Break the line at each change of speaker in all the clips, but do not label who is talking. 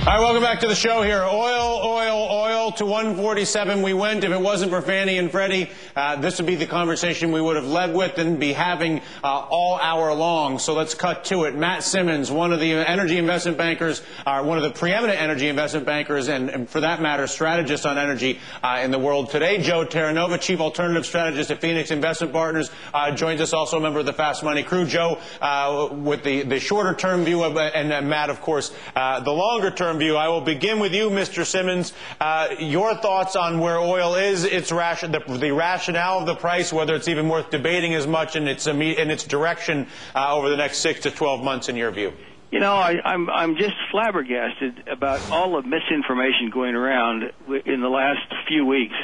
All right, welcome back to the show here. Oil to 147 we went. If it wasn't for Fannie and Freddie, this would be the conversation we would have led with and be having all hour long. So let's cut to it. Matt Simmons, one of the energy investment bankers, one of the preeminent energy investment bankers, and for that matter, strategist on energy in the world today. Joe Terranova, chief alternative strategist at Phoenix Investment Partners, joins us, also a member of the Fast Money crew. Joe, with the shorter-term view, and Matt, of course, the longer-term view. I will begin with you, Mr. Simmons. Your thoughts on where oil is, the rationale of the price, whether it's even worth debating as much in its direction over the next 6 to 12 months, in your view.
You know, I'm just flabbergasted about all the misinformation going around in the last few weeks,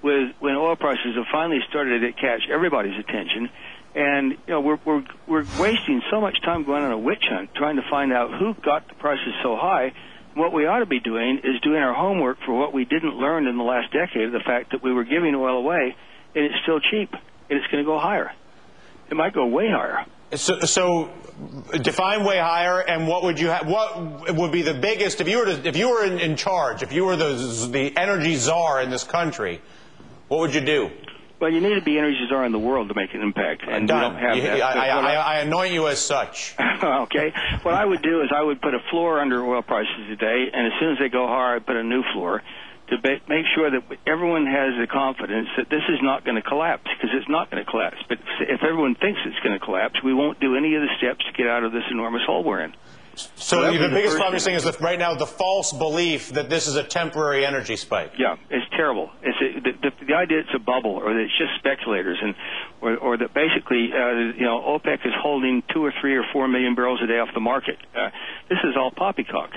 when oil prices have finally started to catch everybody's attention. And you know, we're wasting so much time going on a witch hunt trying to find out who got the prices so high. What we ought to be doing is doing our homework for what we didn't learn in the last decade, the fact that we were giving oil away, and it's still cheap, and it's going to go higher. It might go way higher.
So define way higher, and what would you have? What would be the biggest if you were in charge, if you were the energy czar in this country? What would you do?
Well, you need to be energy czar in the world to make an impact, and we don't have that.
I anoint you as such.
Okay. What I would do is I would put a floor under oil prices today, and as soon as they go higher, I'd put a new floor to make sure that everyone has the confidence that this is not going to collapse, because it's not going to collapse. But if everyone thinks it's going to collapse, we won't do any of the steps to get out of this enormous hole we're in.
So the biggest problem you're saying is right now the false belief that this is a temporary energy spike.
Yeah, it's terrible. The idea it's a bubble, or that it's just speculators, or that basically you know, OPEC is holding 2 or 3 or 4 million barrels a day off the market. This is all poppycock.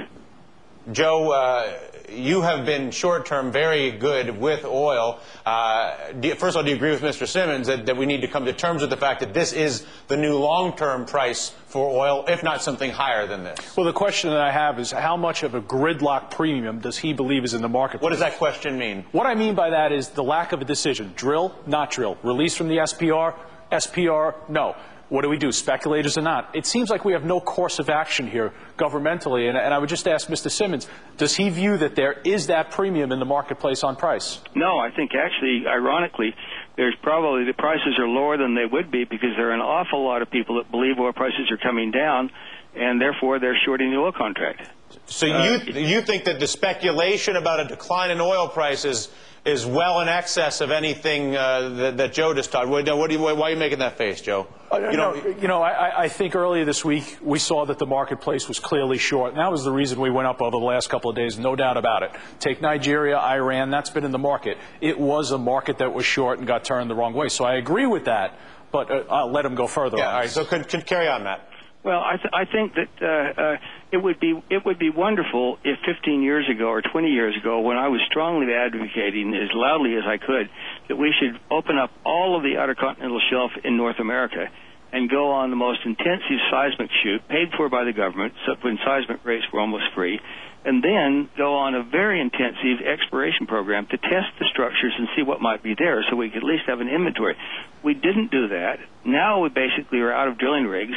Joe, you have been short-term very good with oil. First of all, do you agree with Mr. Simmons that we need to come to terms with the fact that this is the new long-term price for oil, if not something higher than this?
Well, the question that I have is how much of a gridlock premium does he believe is in the market?
What does that question mean?
What I mean by that is the lack of a decision. Drill, not drill. Release from the SPR, SPR, no. What do we do, speculators or not? It seems like we have no course of action here governmentally, and I would just ask Mr. Simmons, does he view that there is that premium in the marketplace on price?
No, I think actually, ironically, there's probably the prices are lower than they would be because there are an awful lot of people that believe oil prices are coming down, and therefore they're shorting the oil contract.
So you think that the speculation about a decline in oil prices is well in excess of anything that Joe just talked about? Why are you making that face, Joe?
I think earlier this week we saw that the marketplace was clearly short, and that was the reason we went up over the last couple of days, no doubt about it. Take Nigeria, Iran, that's been in the market. It was a market that was short and got turned the wrong way. So I agree with that, but I'll let him go further.
Yeah, all right, so carry on, Matt.
Well, I think that it would be wonderful if 15 years ago or 20 years ago, when I was strongly advocating as loudly as I could that we should open up all of the outer continental shelf in North America and go on the most intensive seismic shoot paid for by the government, when seismic rates were almost free, and then go on a very intensive exploration program to test the structures and see what might be there, so we could at least have an inventory. We didn't do that. Now we basically are out of drilling rigs.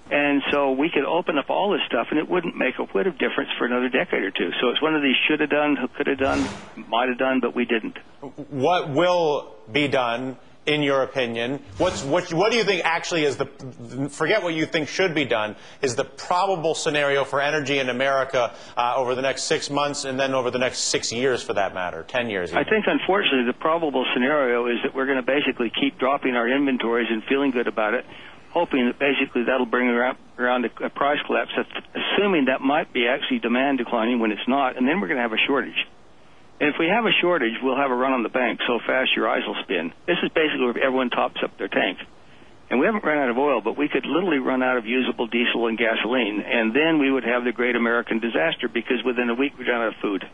And so we could open up all this stuff, and it wouldn't make a whit of difference for another decade or two. So it's one of these should have done, could have done, might have done, but we didn't.
What will be done, in your opinion? What do you think actually is forget what you think should be done, is the probable scenario for energy in America over the next 6 months and then over the next 6 years, for that matter, 10 years even?
I think, unfortunately, the probable scenario is that we're going to basically keep dropping our inventories and feeling good about it, hoping that basically that'll bring around a price collapse, assuming that might be actually demand declining when it's not, and then we're going to have a shortage. And if we have a shortage, we'll have a run on the bank so fast your eyes will spin. This is basically where everyone tops up their tank. And we haven't run out of oil, but we could literally run out of usable diesel and gasoline, and then we would have the great American disaster, because within a week we'd run out of food.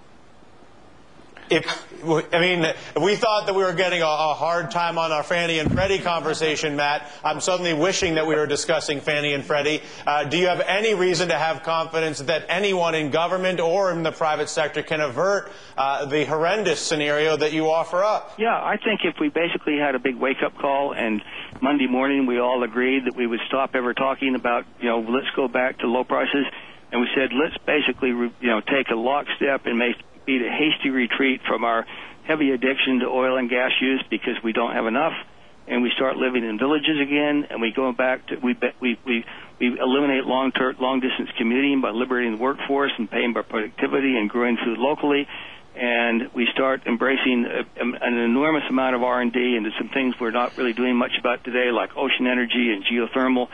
We thought that we were getting a hard time on our Fannie and Freddie conversation, Matt. I'm suddenly wishing that we were discussing Fannie and Freddie. Do you have any reason to have confidence that anyone in government or in the private sector can avert the horrendous scenario that you offer up?
Yeah, I think if we basically had a big wake-up call and Monday morning we all agreed that we would stop ever talking about, let's go back to low prices, and we said, let's basically, take a lockstep and be a hasty retreat from our heavy addiction to oil and gas use because we don't have enough, and we start living in villages again, and we go back to we eliminate long distance commuting by liberating the workforce and paying by productivity and growing food locally, and we start embracing an enormous amount of R&D into some things we're not really doing much about today, like ocean energy and geothermal.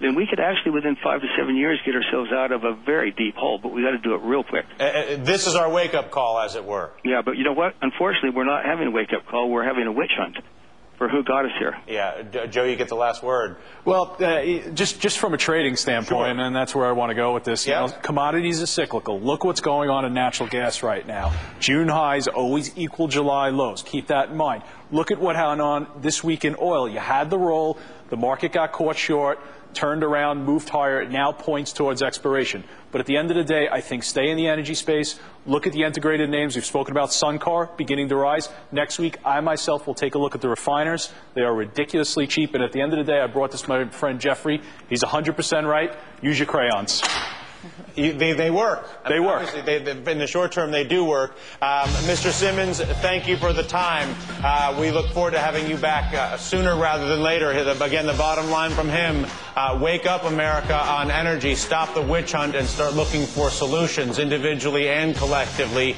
Then we could actually, within 5 to 7 years, get ourselves out of a very deep hole, but we got to do it real quick.
This is our wake-up call, as it were.
Yeah, but you know what? Unfortunately, we're not having a wake-up call. We're having a witch hunt for who got us here.
Yeah, Joe, you get the last word.
Well, just from a trading standpoint, and that's where I want to go with this.
Yeah.
Commodities are cyclical. Look what's going on in natural gas right now. June highs always equal July lows. Keep that in mind. Look at what happened on this week in oil. You had the roll. The market got caught short, turned around, moved higher. It now points towards expiration. But at the end of the day, I think stay in the energy space. Look at the integrated names. We've spoken about Suncar beginning to rise. Next week, I myself will take a look at the refiners. They are ridiculously cheap. And at the end of the day, I brought this to my friend Jeffrey. He's 100% right. Use your crayons.
They work.
They work.
Obviously, in the short term, they do work. Mr. Simmons, thank you for the time. We look forward to having you back sooner rather than later. Again, the bottom line from him, wake up, America, on energy. Stop the witch hunt and start looking for solutions individually and collectively.